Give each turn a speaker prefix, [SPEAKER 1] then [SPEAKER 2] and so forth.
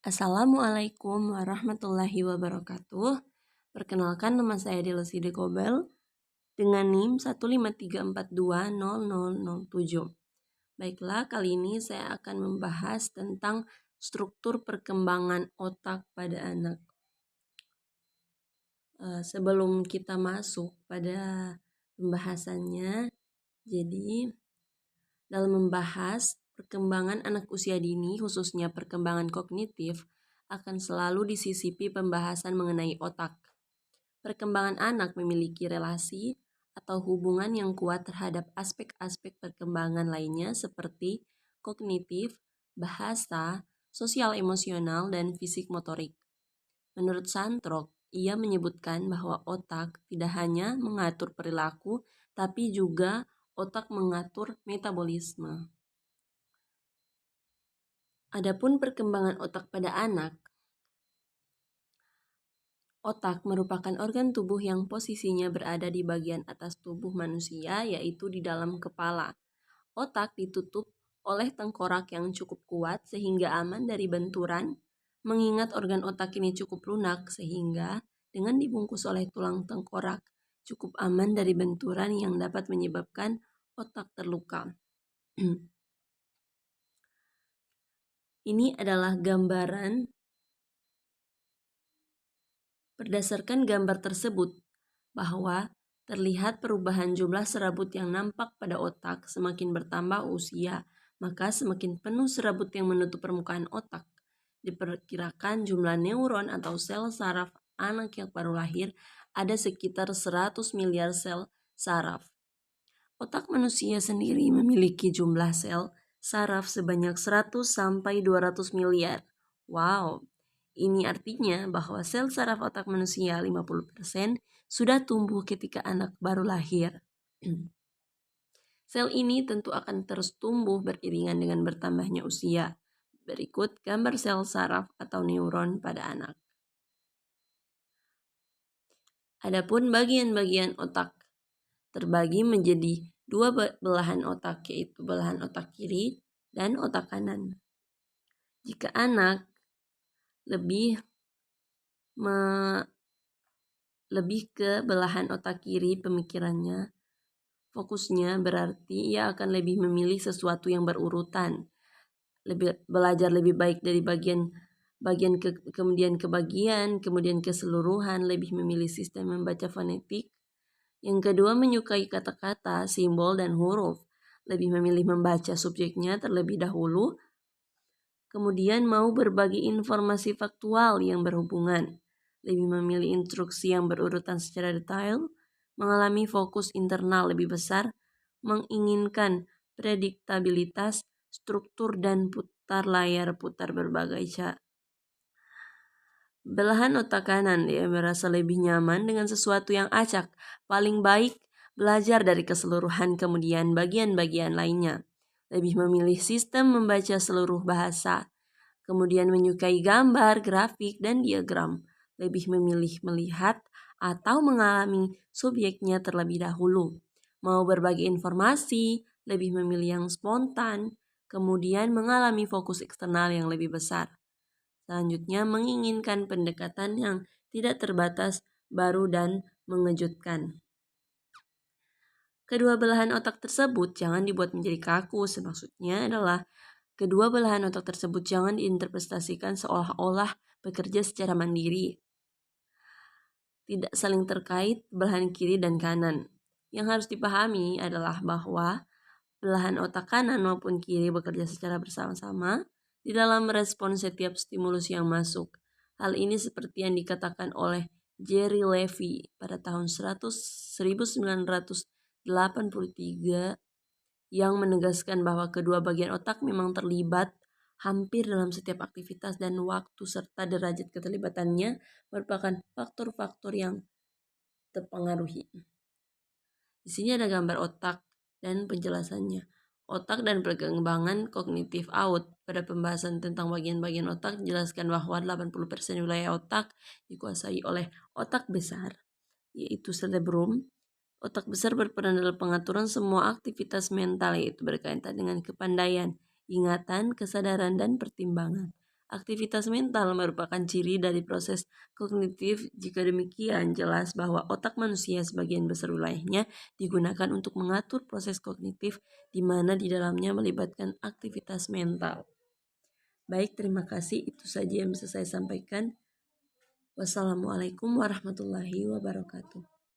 [SPEAKER 1] Assalamualaikum warahmatullahi wabarakatuh. Perkenalkan, nama saya Deloside Kobel dengan NIM 153420007. Baiklah, kali ini saya akan membahas tentang struktur perkembangan otak pada anak. Sebelum kita masuk pada pembahasannya, jadi dalam membahas perkembangan anak usia dini, khususnya perkembangan kognitif, akan selalu disisipi pembahasan mengenai otak. Perkembangan anak memiliki relasi atau hubungan yang kuat terhadap aspek-aspek perkembangan lainnya seperti kognitif, bahasa, sosial emosional, dan fisik motorik. Menurut Santrok, ia menyebutkan bahwa otak tidak hanya mengatur perilaku, tapi juga otak mengatur metabolisme. Adapun perkembangan otak pada anak, otak merupakan organ tubuh yang posisinya berada di bagian atas tubuh manusia, yaitu di dalam kepala. Otak ditutup oleh tengkorak yang cukup kuat sehingga aman dari benturan. Mengingat organ otak ini cukup lunak sehingga dengan dibungkus oleh tulang tengkorak cukup aman dari benturan yang dapat menyebabkan otak terluka. Ini adalah gambaran. Berdasarkan gambar tersebut, bahwa terlihat perubahan jumlah serabut yang nampak pada otak semakin bertambah usia, maka semakin penuh serabut yang menutup permukaan otak. Diperkirakan jumlah neuron atau sel saraf anak yang baru lahir ada sekitar 100 miliar sel saraf. Otak manusia sendiri memiliki jumlah sel saraf sebanyak 100 sampai 200 miliar. Wow, ini artinya bahwa sel saraf otak manusia 50% sudah tumbuh ketika anak baru lahir. Sel ini tentu akan terus tumbuh beriringan dengan bertambahnya usia. Berikut gambar sel saraf atau neuron pada anak. Adapun bagian-bagian otak terbagi menjadi dua belahan otak, yaitu belahan otak kiri dan otak kanan. Jika anak lebih ke belahan otak kiri pemikirannya, fokusnya berarti ia akan lebih memilih sesuatu yang berurutan, belajar lebih baik dari bagian kemudian ke bagian, kemudian keseluruhan, lebih memilih sistem membaca fonetik. Yang kedua, menyukai kata-kata, simbol, dan huruf. Lebih memilih membaca subjeknya terlebih dahulu. Kemudian mau berbagi informasi faktual yang berhubungan. Lebih memilih instruksi yang berurutan secara detail. Mengalami fokus internal lebih besar. Menginginkan prediktabilitas, struktur, dan putar layar putar berbagai cara. Belahan otak kanan, dia merasa lebih nyaman dengan sesuatu yang acak. Paling baik belajar dari keseluruhan kemudian bagian-bagian lainnya. Lebih memilih sistem membaca seluruh bahasa. Kemudian menyukai gambar, grafik, dan diagram. Lebih memilih melihat atau mengalami subjeknya terlebih dahulu. Mau berbagi informasi, lebih memilih yang spontan. Kemudian mengalami fokus eksternal yang lebih besar. Selanjutnya, menginginkan pendekatan yang tidak terbatas, baru, dan mengejutkan. Kedua belahan otak tersebut jangan dibuat menjadi kaku. Maksudnya adalah kedua belahan otak tersebut jangan diinterpretasikan seolah-olah bekerja secara mandiri. Tidak saling terkait belahan kiri dan kanan. Yang harus dipahami adalah bahwa belahan otak kanan maupun kiri bekerja secara bersama-sama di dalam merespon setiap stimulus yang masuk. Hal ini seperti yang dikatakan oleh Jerry Levy pada tahun 1983 yang menegaskan bahwa kedua bagian otak memang terlibat hampir dalam setiap aktivitas dan waktu serta derajat keterlibatannya merupakan faktor-faktor yang terpengaruhi. Di sini ada gambar otak dan penjelasannya. Otak dan perkembangan kognitif out. Pada pembahasan tentang bagian-bagian otak dijelaskan bahwa 80% wilayah otak dikuasai oleh otak besar, yaitu cerebrum. Otak besar berperan dalam pengaturan semua aktivitas mental, yaitu berkaitan dengan kepandaian, ingatan, kesadaran, dan pertimbangan. Aktivitas mental merupakan ciri dari proses kognitif. Jika demikian, jelas bahwa otak manusia sebagian besar wilayahnya digunakan untuk mengatur proses kognitif di mana di dalamnya melibatkan aktivitas mental. Baik, terima kasih. Itu saja yang bisa saya sampaikan. Wassalamualaikum warahmatullahi wabarakatuh.